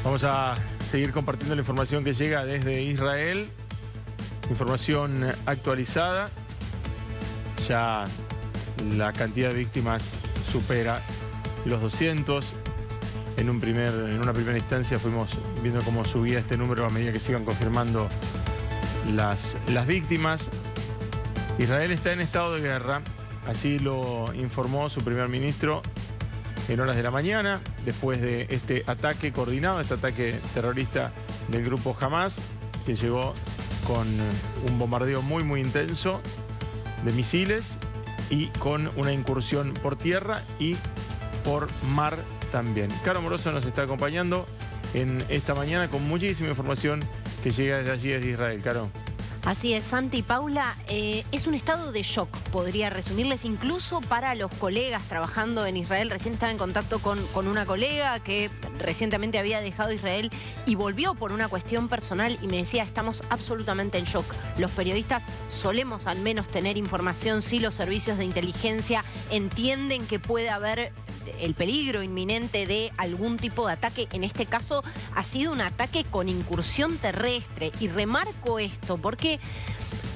Vamos a seguir compartiendo la información que llega desde Israel. Información actualizada. Ya la cantidad de víctimas supera los 200. En una primera instancia fuimos viendo cómo subía este número a medida que se iban confirmando las víctimas. Israel está en estado de guerra, así lo informó su primer ministro en horas de la mañana, después de este ataque coordinado, este ataque terrorista del grupo Hamas, que llegó con un bombardeo muy intenso de misiles y con una incursión por tierra y por mar también. Caro Moroso nos está acompañando en esta mañana con muchísima información que llega desde allí, desde Israel. Caro. Así es, Santi y Paula, es un estado de shock, podría resumirles, incluso para los colegas trabajando en Israel. Recién estaba en contacto con una colega que recientemente había dejado Israel y volvió por una cuestión personal y me decía, estamos absolutamente en shock. Los periodistas solemos al menos tener información, sí, los servicios de inteligencia entienden que puede haber el peligro inminente de algún tipo de ataque. En este caso ha sido un ataque con incursión terrestre. Y remarco esto porque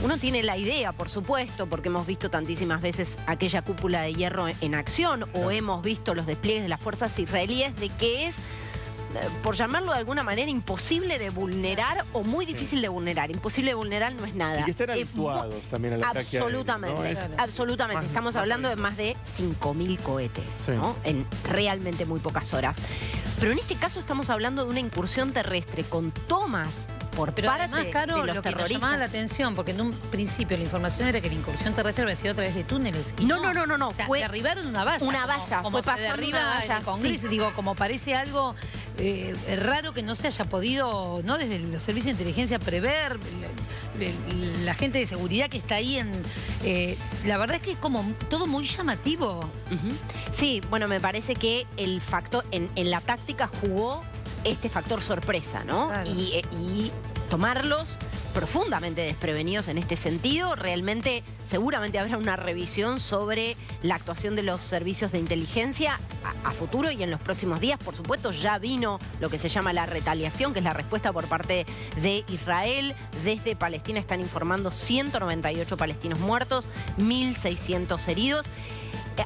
uno tiene la idea, por supuesto, porque hemos visto tantísimas veces aquella cúpula de hierro en acción o hemos visto los despliegues de las fuerzas israelíes, de que es, por llamarlo de alguna manera, imposible de vulnerar o muy difícil de vulnerar. Imposible de vulnerar no es nada. Y que están habituados también al ataque aéreo, absolutamente, ¿no? Absolutamente. Estamos hablando de más de 5.000 cohetes, sí, ¿no? En realmente muy pocas horas. Pero en este caso estamos hablando de una incursión terrestre con tomas por parte además, Caro, de los lo que nos terroristas. llamaba la atención, porque en un principio la información era que la incursión terrestre había sido a través de túneles. Y no. O sea, derribaron una valla. Una valla, como fue se pasando derriba una valla. en el Congreso. Sí. Digo, como parece algo raro que no se haya podido, ¿no? Desde los servicios de inteligencia prever, la gente de seguridad que está ahí la verdad es que es como todo muy llamativo. Sí, bueno, me parece que el factor, en la táctica jugó este factor sorpresa, ¿no? Claro. Y tomarlos profundamente desprevenidos en este sentido. Realmente, seguramente habrá una revisión sobre la actuación de los servicios de inteligencia a futuro y en los próximos días. Por supuesto, ya vino lo que se llama la retaliación, que es la respuesta por parte de Israel. Desde Palestina están informando 198 palestinos muertos, 1.600 heridos.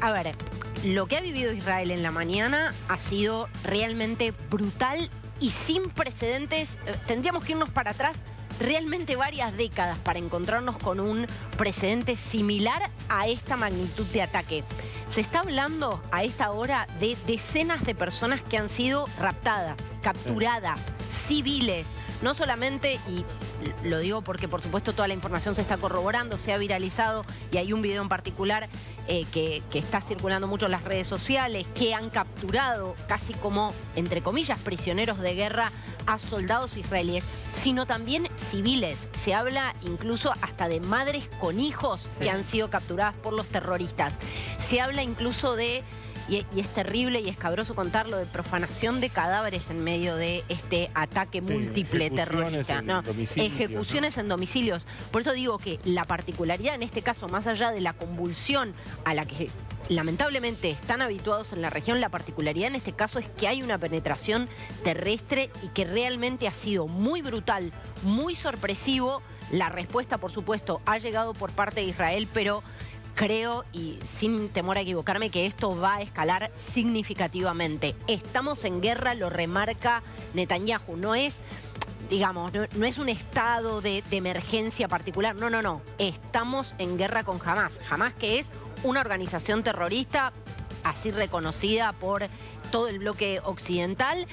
A ver, lo que ha vivido Israel en la mañana ha sido realmente brutal y sin precedentes. Tendríamos que irnos para atrás realmente varias décadas para encontrarnos con un precedente similar a esta magnitud de ataque. Se está hablando a esta hora de decenas de personas que han sido raptadas, capturadas, civiles. No solamente, y lo digo porque por supuesto toda la información se está corroborando, se ha viralizado y hay un video en particular que está circulando mucho en las redes sociales, que han capturado casi como, entre comillas, prisioneros de guerra a soldados israelíes, sino también civiles. Se habla incluso hasta de madres con hijos que han sido capturadas por los terroristas. Se habla incluso de, y es terrible y escabroso contarlo, de profanación de cadáveres en medio de este ataque múltiple terrorista. Ejecuciones en domicilios. Por eso digo que la particularidad en este caso, más allá de la convulsión a la que lamentablemente están habituados en la región, la particularidad en este caso es que hay una penetración terrestre y que realmente ha sido muy brutal, muy sorpresivo. La respuesta, por supuesto, ha llegado por parte de Israel, pero creo, y sin temor a equivocarme, que esto va a escalar significativamente. Estamos en guerra, lo remarca Netanyahu. No es, digamos, no es un estado de emergencia particular. No. Estamos en guerra con Hamas. Hamas, que es una organización terrorista así reconocida por todo el bloque occidental.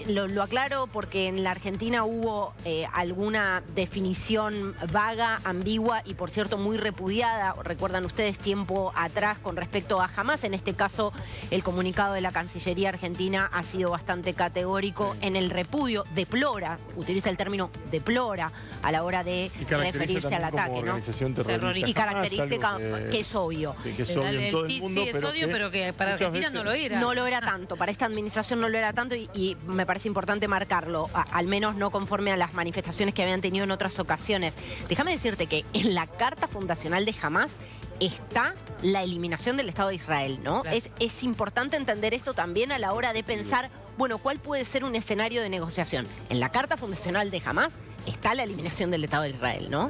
Lo aclaro porque en la Argentina hubo alguna definición vaga, ambigua y por cierto muy repudiada, recuerdan ustedes, tiempo atrás con respecto a Hamas. En este caso el comunicado de la Cancillería argentina ha sido bastante categórico en el repudio, deplora, utiliza el término deplora a la hora de referirse al ataque, ¿no? Terrorista. Y caracteriza que es obvio. Que es obvio en todo el mundo, sí, es obvio, pero que para Argentina no lo era. No lo era tanto, para esta administración no lo era tanto y me parece importante marcarlo, al menos no conforme a las manifestaciones que habían tenido en otras ocasiones. Déjame decirte que en la carta fundacional de Hamas está la eliminación del Estado de Israel, ¿no? Claro. Es importante entender esto también a la hora de pensar bueno, ¿cuál puede ser un escenario de negociación? En la carta fundacional de Hamás está la eliminación del Estado de Israel, ¿no?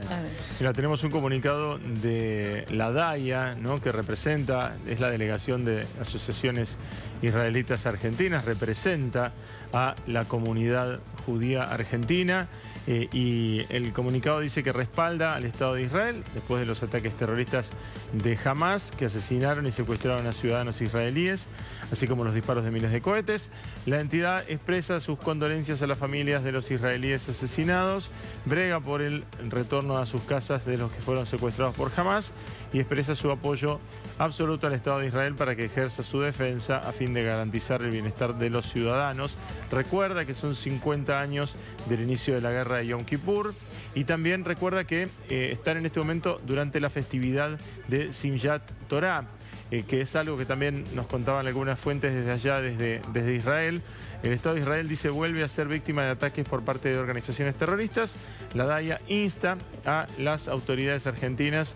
Mira, tenemos un comunicado de la DAIA, ¿no?, que representa, es la delegación de asociaciones israelitas argentinas, representa a la comunidad judía argentina, y el comunicado dice que respalda al Estado de Israel después de los ataques terroristas de Hamás, que asesinaron y secuestraron a ciudadanos israelíes, así como los disparos de miles de cohetes. La entidad expresa sus condolencias a las familias de los israelíes asesinados, brega por el retorno a sus casas de los que fueron secuestrados por Hamás y expresa su apoyo absoluto al Estado de Israel para que ejerza su defensa a fin de garantizar el bienestar de los ciudadanos. Recuerda que son 50 años del inicio de la guerra de Yom Kippur, y también recuerda que están en este momento durante la festividad de Simchat Torah, que es algo que también nos contaban algunas fuentes desde allá, desde Israel. El Estado de Israel dice vuelve a ser víctima de ataques por parte de organizaciones terroristas. La DAIA insta a las autoridades argentinas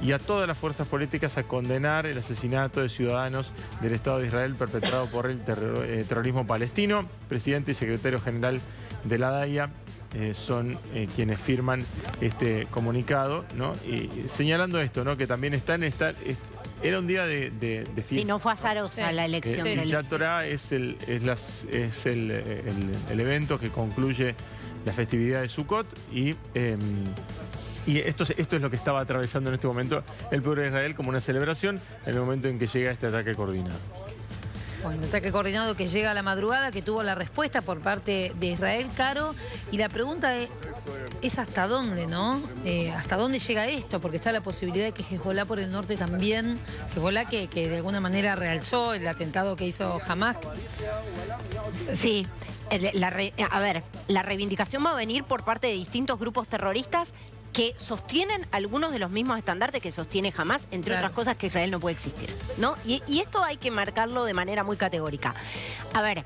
y a todas las fuerzas políticas a condenar el asesinato de ciudadanos del Estado de Israel perpetrado por el terrorismo palestino. Presidente y secretario general de la DAIA son quienes firman este comunicado, ¿no? Y señalando esto, ¿no?, que también era un día de fiesta. Sí, no fue azarosa la elección. Simchat Torah es el evento que concluye la festividad de Sukkot, y esto es lo que estaba atravesando en este momento el pueblo de Israel como una celebración en el momento en que llega este ataque coordinado. Bueno, el ataque coordinado que llega a la madrugada, que tuvo la respuesta por parte de Israel, Caro, y la pregunta es hasta dónde, ¿no? ¿Hasta dónde llega esto? Porque está la posibilidad de que Hezbollah por el norte también, Hezbollah que de alguna manera realzó el atentado que hizo Hamás. Sí. A ver, la reivindicación va a venir por parte de distintos grupos terroristas que sostienen algunos de los mismos estandartes que sostiene Hamás, entre otras cosas, que Israel no puede existir, ¿no? Y esto hay que marcarlo de manera muy categórica. A ver,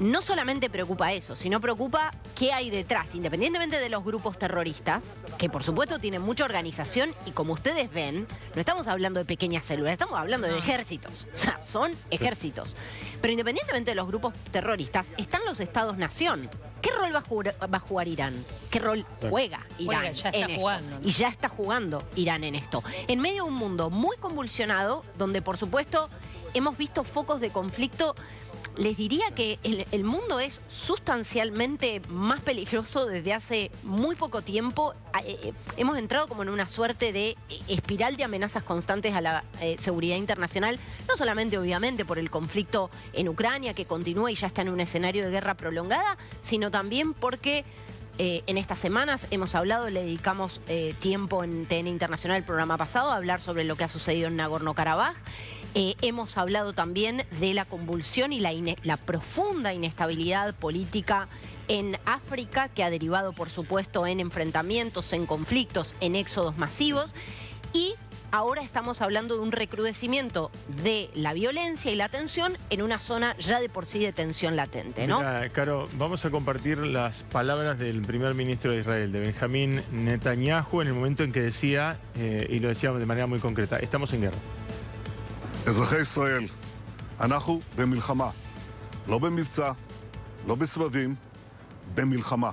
no solamente preocupa eso, sino preocupa qué hay detrás, independientemente de los grupos terroristas, que por supuesto tienen mucha organización, y como ustedes ven, no estamos hablando de pequeñas células, estamos hablando de ejércitos, o sea, son ejércitos. Pero independientemente de los grupos terroristas, están los estados-nación. ¿Qué rol va a jugar Irán? ¿Qué rol juega Irán en esto? Y ya está jugando Irán en esto. En medio de un mundo muy convulsionado, donde por supuesto hemos visto focos de conflicto. Les diría que el mundo es sustancialmente más peligroso desde hace muy poco tiempo. Hemos entrado como en una suerte de espiral de amenazas constantes a la seguridad internacional, no solamente obviamente por el conflicto en Ucrania, que continúa y ya está en un escenario de guerra prolongada, sino también porque en estas semanas hemos hablado, le dedicamos tiempo en TN Internacional, el programa pasado, a hablar sobre lo que ha sucedido en Nagorno-Karabaj. Hemos hablado también de la convulsión y la profunda inestabilidad política en África, que ha derivado, por supuesto, en enfrentamientos, en conflictos, en éxodos masivos. Y ahora estamos hablando de un recrudecimiento de la violencia y la tensión en una zona ya de por sí de tensión latente, ¿no? Mira, Caro, vamos a compartir las palabras del primer ministro de Israel, de Benjamín Netanyahu, en el momento en que decía, y lo decía de manera muy concreta, estamos en guerra. אזרחי ישראל, אנחנו במלחמה, לא במבצע, לא בסבבים, במלחמה.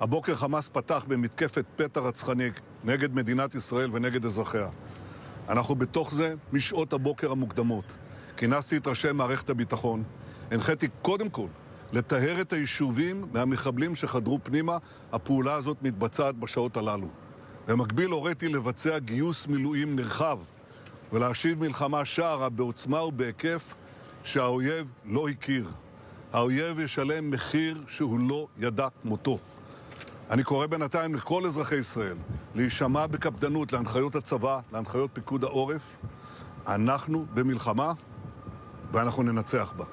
הבוקר חמאס פתח במתקפת פתע רצחני נגד מדינת ישראל ונגד אזרחיה. אנחנו בתוך זה משעות הבוקר המוקדמות. כינסתי את ראשי מערכת הביטחון, הנחיתי קודם כל לטהר את היישובים מהמחבלים שחדרו פנימה. הפעולה הזאת מתבצעת בשעות הללו. במקביל הוריתי לבצע גיוס מילואים נרחב ולהשיב מלחמה שערה בעוצמה ובהיקף שהאויב לא הכיר. האויב ישלם מחיר שהוא לא ידע כמותו. אני קורא בינתיים לכל אזרחי ישראל להישמע בקפדנות להנחיות הצבא, להנחיות פיקוד העורף. אנחנו במלחמה ואנחנו ננצח בה.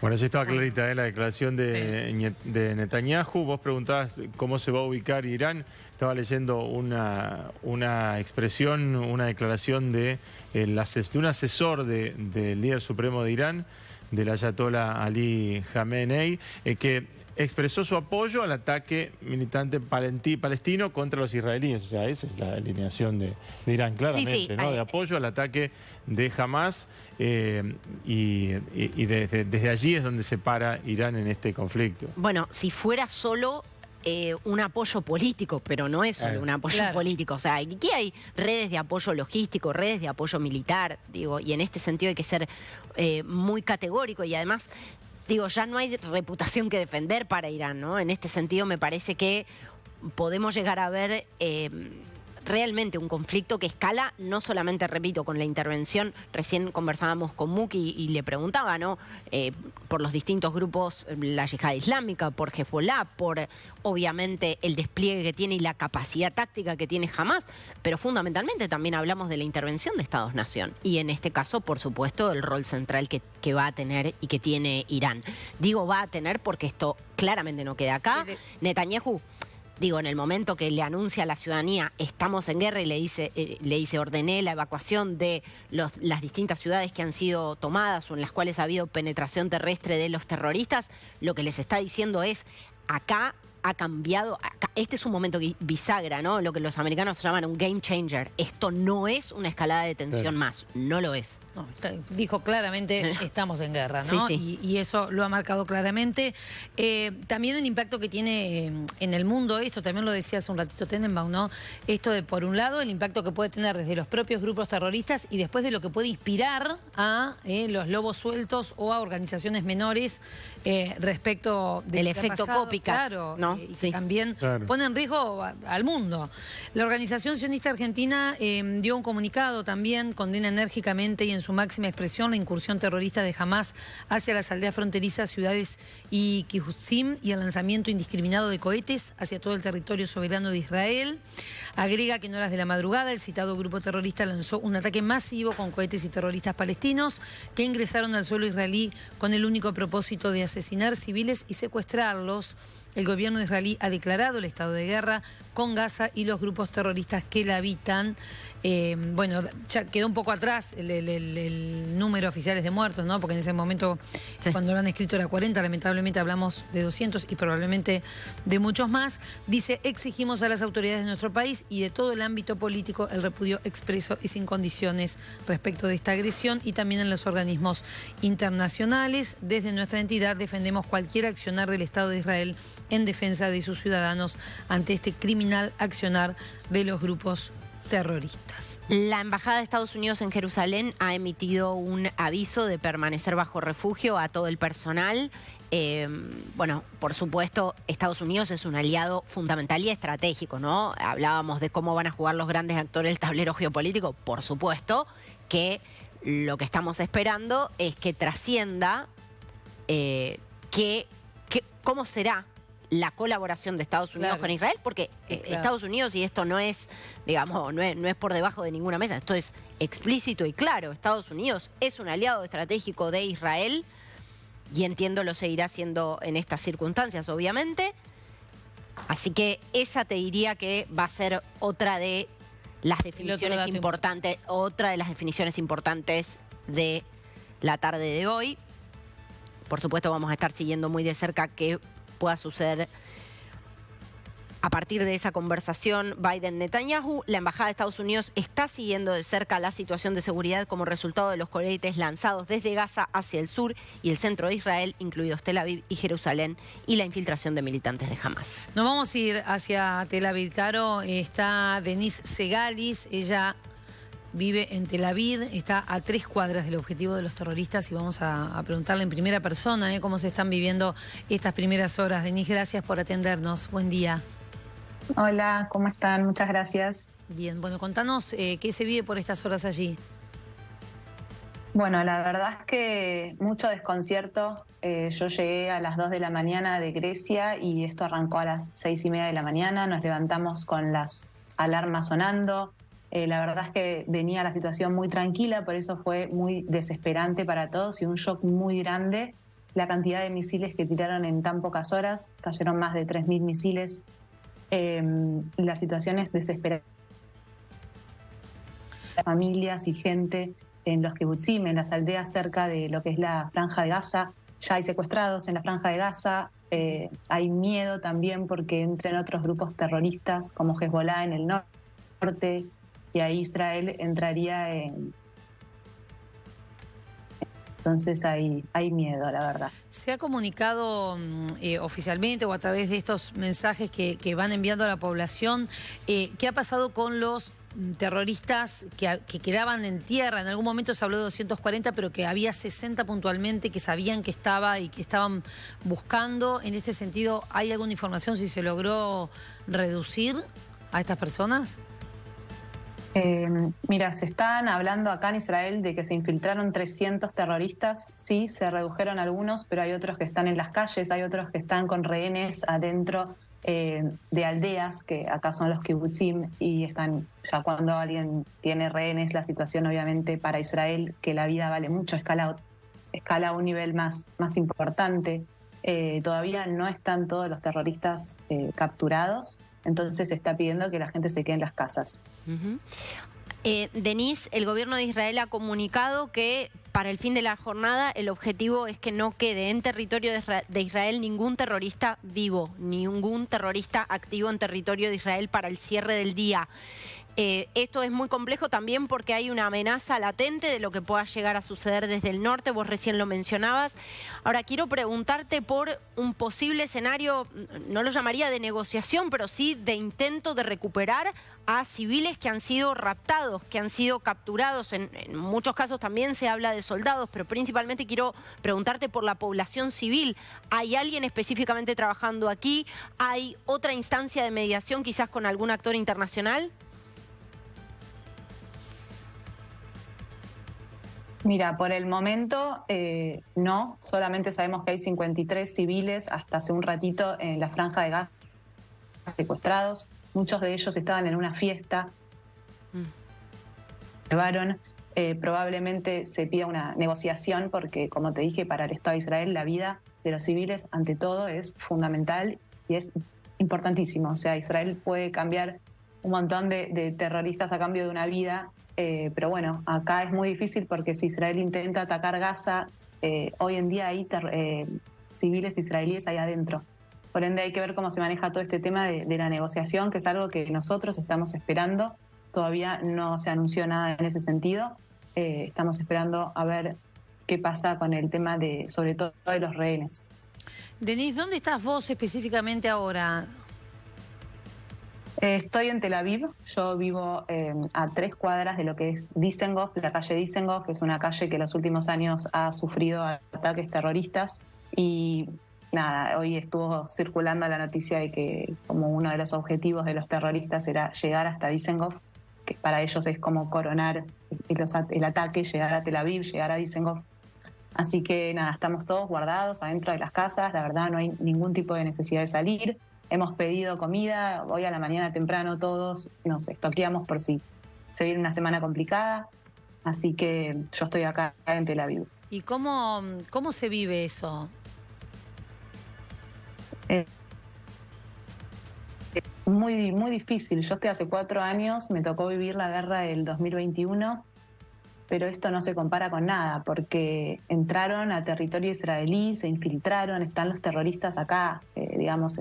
Bueno, ya estaba clarita la declaración de Netanyahu. Vos preguntabas cómo se va a ubicar Irán. Estaba leyendo una expresión, una declaración de un asesor del líder supremo de Irán, del ayatollah Ali Khamenei, que expresó su apoyo al ataque militante palestino contra los israelíes. O sea, esa es la alineación de Irán, claramente, ¿no? De apoyo al ataque de Hamas, y desde allí es donde se para Irán en este conflicto. Bueno, si fuera solo un apoyo político, pero no es solo un apoyo político. O sea, aquí hay redes de apoyo logístico, redes de apoyo militar, digo, y en este sentido hay que ser muy categórico y además, digo, ya no hay reputación que defender para Irán, ¿no? En este sentido me parece que podemos llegar a ver realmente un conflicto que escala, no solamente, repito, con la intervención. Recién conversábamos con Muki y le preguntaba, ¿no? Por los distintos grupos, la yihad islámica, por Hezbollah, por obviamente el despliegue que tiene y la capacidad táctica que tiene Hamas, pero fundamentalmente también hablamos de la intervención de Estados-nación. Y en este caso, por supuesto, el rol central que va a tener y que tiene Irán. Digo va a tener porque esto claramente no queda acá. Netanyahu, digo, en el momento que le anuncia a la ciudadanía estamos en guerra y le dice ordené la evacuación de las distintas ciudades que han sido tomadas o en las cuales ha habido penetración terrestre de los terroristas, lo que les está diciendo es acá ha cambiado, este es un momento bisagra, ¿no? Lo que los americanos llaman un game changer. Esto no es una escalada de tensión más, no lo es. No, dijo claramente estamos en guerra, ¿no? Sí. Y eso lo ha marcado claramente. También el impacto que tiene en el mundo esto, también lo decía hace un ratito Tenenbaum, ¿no? Esto de, por un lado, el impacto que puede tener desde los propios grupos terroristas y después de lo que puede inspirar a los lobos sueltos o a organizaciones menores respecto del efecto copycat, claro, ¿no? Y que también pone en riesgo al mundo. La Organización Sionista Argentina dio un comunicado también, condena enérgicamente y en su máxima expresión la incursión terrorista de Hamas hacia las aldeas fronterizas, ciudades y Kibutzim y el lanzamiento indiscriminado de cohetes hacia todo el territorio soberano de Israel. Agrega que en horas de la madrugada el citado grupo terrorista lanzó un ataque masivo con cohetes y terroristas palestinos que ingresaron al suelo israelí con el único propósito de asesinar civiles y secuestrarlos. El gobierno israelí ha declarado el estado de guerra con Gaza y los grupos terroristas que la habitan. Bueno, ya quedó un poco atrás el número oficiales de muertos, ¿no? Porque en ese momento, cuando lo han escrito era 40, lamentablemente hablamos de 200 y probablemente de muchos más. Dice, exigimos a las autoridades de nuestro país y de todo el ámbito político el repudio expreso y sin condiciones respecto de esta agresión y también en los organismos internacionales. Desde nuestra entidad defendemos cualquier accionar del Estado de Israel en defensa de sus ciudadanos ante este criminal accionar de los grupos terroristas. La Embajada de Estados Unidos en Jerusalén ha emitido un aviso de permanecer bajo refugio a todo el personal. Bueno, por supuesto, Estados Unidos es un aliado fundamental y estratégico, ¿no? Hablábamos de cómo van a jugar los grandes actores del tablero geopolítico. Por supuesto que lo que estamos esperando es que trascienda cómo será la colaboración de Estados Unidos con Israel, porque Estados Unidos, y esto no es, digamos, no es por debajo de ninguna mesa, esto es explícito y claro, Estados Unidos es un aliado estratégico de Israel y entiendo lo seguirá siendo en estas circunstancias, obviamente. Así que esa te diría que va a ser otra de las definiciones importantes, de la tarde de hoy. Por supuesto vamos a estar siguiendo muy de cerca qué pueda suceder a partir de esa conversación Biden-Netanyahu. La Embajada de Estados Unidos está siguiendo de cerca la situación de seguridad como resultado de los cohetes lanzados desde Gaza hacia el sur y el centro de Israel, incluidos Tel Aviv y Jerusalén, y la infiltración de militantes de Hamas. Nos vamos a ir hacia Tel Aviv, Caro. Está Denise Segalis, ella vive en Tel Aviv, está a 3 cuadras del objetivo de los terroristas y vamos a preguntarle en primera persona cómo se están viviendo estas primeras horas. Denise, gracias por atendernos. Buen día. Hola, ¿cómo están? Muchas gracias. Bien, bueno, contanos qué se vive por estas horas allí. Bueno, la verdad es que mucho desconcierto. Yo llegué a las 2 de la mañana de Grecia y esto arrancó a las 6:30 de la mañana. Nos levantamos con las alarmas sonando. La verdad es que venía la situación muy tranquila, por eso fue muy desesperante para todos y un shock muy grande. La cantidad de misiles que tiraron en tan pocas horas, cayeron más de 3.000 misiles. La situación es desesperante. Familias y gente en los kibutzim, en las aldeas cerca de lo que es la Franja de Gaza. Ya hay secuestrados en la Franja de Gaza. Hay miedo también porque entren otros grupos terroristas como Hezbollah en el norte, y ahí Israel entraría en... Entonces hay miedo, la verdad. ¿Se ha comunicado oficialmente o a través de estos mensajes que van enviando a la población qué ha pasado con los terroristas que quedaban en tierra? En algún momento se habló de 240, pero que había 60 puntualmente que sabían que estaba y que estaban buscando. En este sentido, ¿hay alguna información si se logró reducir a estas personas? Mira, se están hablando acá en Israel de que se infiltraron 300 terroristas. Sí, se redujeron algunos, pero hay otros que están en las calles, hay otros que están con rehenes adentro de aldeas, que acá son los kibutzim, y están, ya cuando alguien tiene rehenes, la situación obviamente para Israel, que la vida vale mucho, escala a un nivel más importante. Todavía no están todos los terroristas capturados. Entonces se está pidiendo que la gente se quede en las casas. Denise, el gobierno de Israel ha comunicado que para el fin de la jornada el objetivo es que no quede en territorio de Israel ningún terrorista vivo, ningún terrorista activo en territorio de Israel para el cierre del día. Esto es muy complejo también porque hay una amenaza latente de lo que pueda llegar a suceder desde el norte, vos recién lo mencionabas. Ahora quiero preguntarte por un posible escenario, no lo llamaría de negociación, pero sí de intento de recuperar a civiles que han sido raptados, que han sido capturados. En muchos casos también se habla de soldados, pero principalmente quiero preguntarte por la población civil. ¿Hay alguien específicamente trabajando aquí? ¿Hay otra instancia de mediación quizás con algún actor internacional? Mira, por el momento no, solamente sabemos que hay 53 civiles hasta hace un ratito en la Franja de Gaza secuestrados. Muchos de ellos estaban en una fiesta. Llevaron, probablemente se pida una negociación porque, como te dije, para el Estado de Israel la vida de los civiles ante todo es fundamental y es importantísimo. O sea, Israel puede cambiar un montón de terroristas a cambio de una vida. Pero bueno, acá es muy difícil porque si Israel intenta atacar Gaza, hoy en día hay civiles israelíes ahí adentro. Por ende hay que ver cómo se maneja todo este tema de la negociación, que es algo que nosotros estamos esperando. Todavía no se anunció nada en ese sentido. Estamos esperando a ver qué pasa con el tema sobre todo de los rehenes. Denise, ¿dónde estás vos específicamente ahora? Estoy en Tel Aviv. Yo vivo a 3 cuadras de lo que es Dizengoff, la calle Dizengoff, que es una calle que en los últimos años ha sufrido ataques terroristas. Y nada, hoy estuvo circulando la noticia de que como uno de los objetivos de los terroristas era llegar hasta Dizengoff, que para ellos es como coronar el ataque, llegar a Tel Aviv, llegar a Dizengoff. Así que nada, estamos todos guardados adentro de las casas. La verdad no hay ningún tipo de necesidad de salir. Hemos pedido comida, hoy a la mañana temprano todos nos estoqueamos por si se viene una semana complicada, así que yo estoy acá en Tel Aviv. ¿Y cómo se vive eso? Muy, muy difícil. Yo estoy hace 4 años, me tocó vivir la guerra del 2021, pero esto no se compara con nada, porque entraron a territorio israelí, se infiltraron, están los terroristas acá, digamos,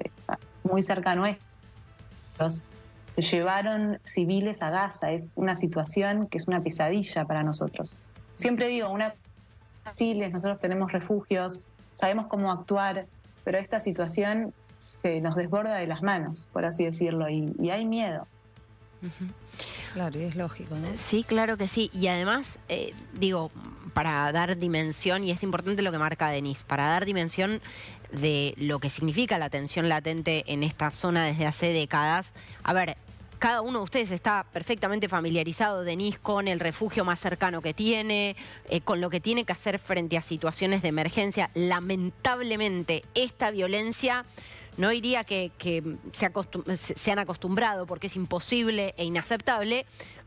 muy cerca a nuestros. Se llevaron civiles a Gaza. Es una situación que es una pesadilla para nosotros. Siempre digo, nosotros tenemos refugios, sabemos cómo actuar, pero esta situación se nos desborda de las manos, por así decirlo, y hay miedo. Claro, y es lógico, ¿no? Sí, claro que sí. Y además, digo, para dar dimensión, y es importante lo que marca Denise, para dar dimensión de lo que significa la tensión latente en esta zona desde hace décadas. A ver, cada uno de ustedes está perfectamente familiarizado, Denise, con el refugio más cercano que tiene, con lo que tiene que hacer frente a situaciones de emergencia. Lamentablemente, esta violencia... No diría que se han acostumbrado porque es imposible e inaceptable,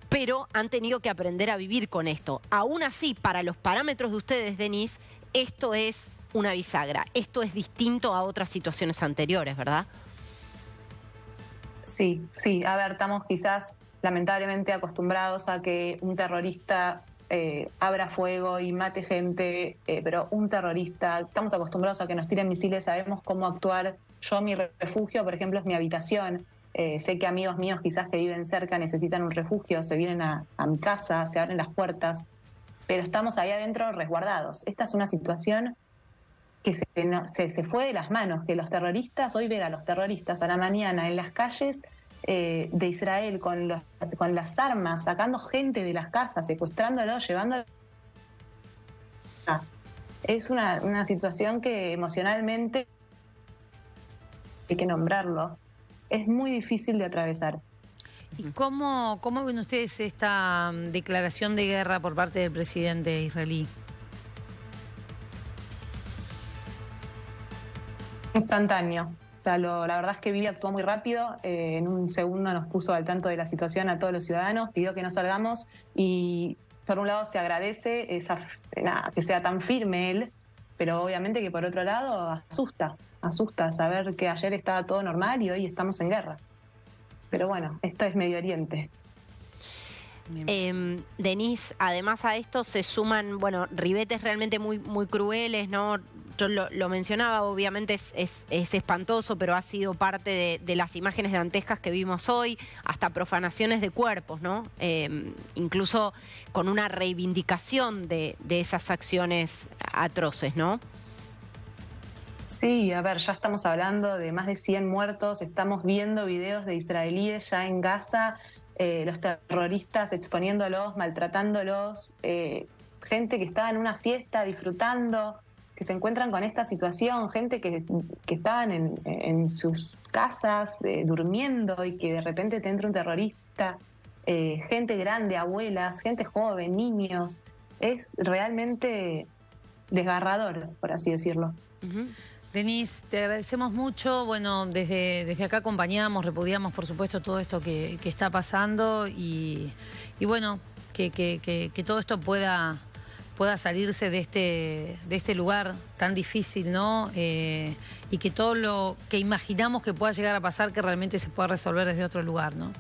pero han tenido que aprender a vivir con esto. Aún así, para los parámetros de ustedes, Denise, esto es una bisagra. Esto es distinto a otras situaciones anteriores, ¿verdad? Sí. A ver, estamos quizás lamentablemente acostumbrados a que un terrorista abra fuego y mate gente, pero un terrorista, estamos acostumbrados a que nos tiren misiles, sabemos cómo actuar. Yo, mi refugio, por ejemplo, es mi habitación. Sé que amigos míos quizás que viven cerca necesitan un refugio, se vienen a mi casa, se abren las puertas, pero estamos ahí adentro resguardados. Esta es una situación que se fue de las manos, que los terroristas, hoy ver a los terroristas a la mañana en las calles de Israel con las armas, sacando gente de las casas, secuestrándolos, llevándolo. Es una situación que emocionalmente, hay que nombrarlo, es muy difícil de atravesar. ¿Y cómo ven ustedes esta declaración de guerra por parte del presidente israelí? Instantáneo. O sea, la verdad es que Bibi actuó muy rápido, en un segundo nos puso al tanto de la situación a todos los ciudadanos, pidió que no salgamos y por un lado se agradece que sea tan firme él, pero obviamente que por otro lado asusta saber que ayer estaba todo normal y hoy estamos en guerra. Pero bueno, esto es Medio Oriente. Denise, además a esto se suman, bueno, ribetes realmente muy, muy crueles, ¿no? Yo lo mencionaba, obviamente es espantoso, pero ha sido parte de las imágenes dantescas que vimos hoy, hasta profanaciones de cuerpos, ¿no? Incluso con una reivindicación de esas acciones atroces, ¿no? Sí, a ver, ya estamos hablando de más de 100 muertos, estamos viendo videos de israelíes ya en Gaza, los terroristas exponiéndolos, maltratándolos, gente que estaba en una fiesta disfrutando, que se encuentran con esta situación, gente que estaban en sus casas durmiendo y que de repente te entra un terrorista, gente grande, abuelas, gente joven, niños. Es realmente desgarrador, por así decirlo. Denise, te agradecemos mucho. Bueno, desde acá acompañamos, repudiamos, por supuesto, todo esto que está pasando y bueno, que todo esto pueda salirse de este lugar tan difícil, ¿no? Y que todo lo que imaginamos que pueda llegar a pasar, que realmente se pueda resolver desde otro lugar, ¿no?